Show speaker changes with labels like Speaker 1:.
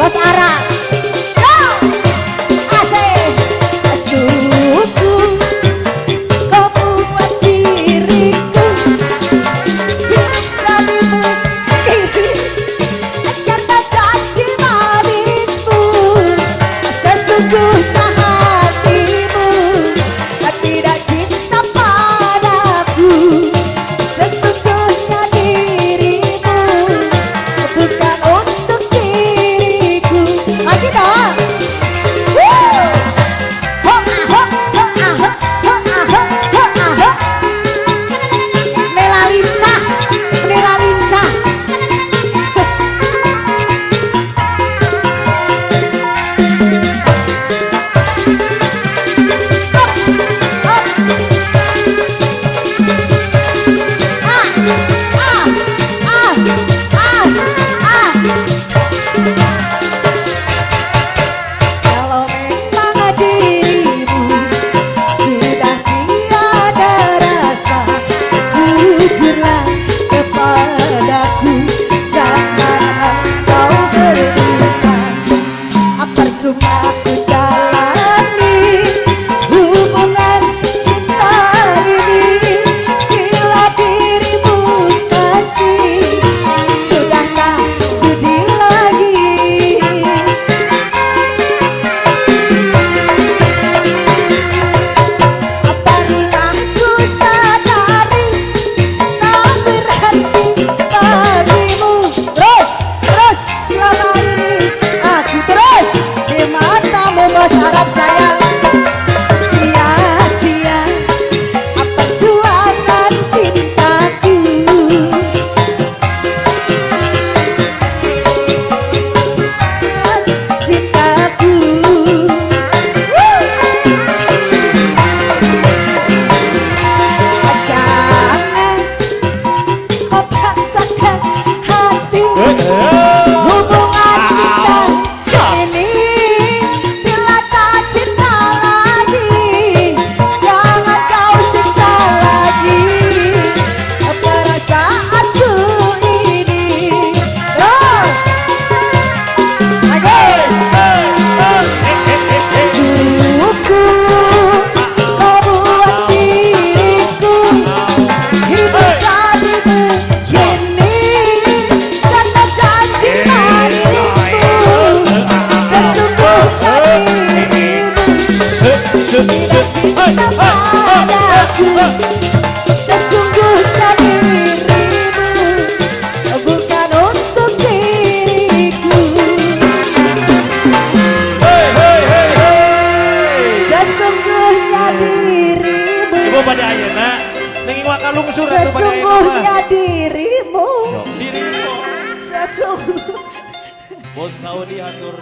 Speaker 1: Bos Ara. Asik. Cukup kau buat diriku hidup jadimu karena janji manismu sesungguhnya hatimu tidak cinta padaku sesungguhnya dirimu bukan untuk diriku lagi dong. Kalau memang dirimu sudah tiada rasa, jujurlah kepadaku, jangan kau berdusta. Percuma ku jalani hubungan cinta ini bila dirimu kasih sudah tak sudi lagi. Barulah ku sadari tak berarti bagimu. Terus selama ini aku terus di matamu bos Arab sayang. Sia-sia perjuangan cintaku. Cintaku. Jangan kau paksakan hati hubungan kita ini bila tak cinta lagi. Jangan kau siksa lagi perasaanku ini. Oh, cukup kau buat diriku hidup jadi begini karena janji manismu sesungguhnya dirimu tidak cinta padaku sesungguhnya dirimu bukan untuk diriku sesungguhnya dirimu
Speaker 2: Ibu pada ayeuna nengiwak kalungsur atuh pada ayeuna.
Speaker 1: sesungguhnya dirimu
Speaker 2: Dirimu.
Speaker 1: sesungguhnya
Speaker 2: Bos Saudi atur.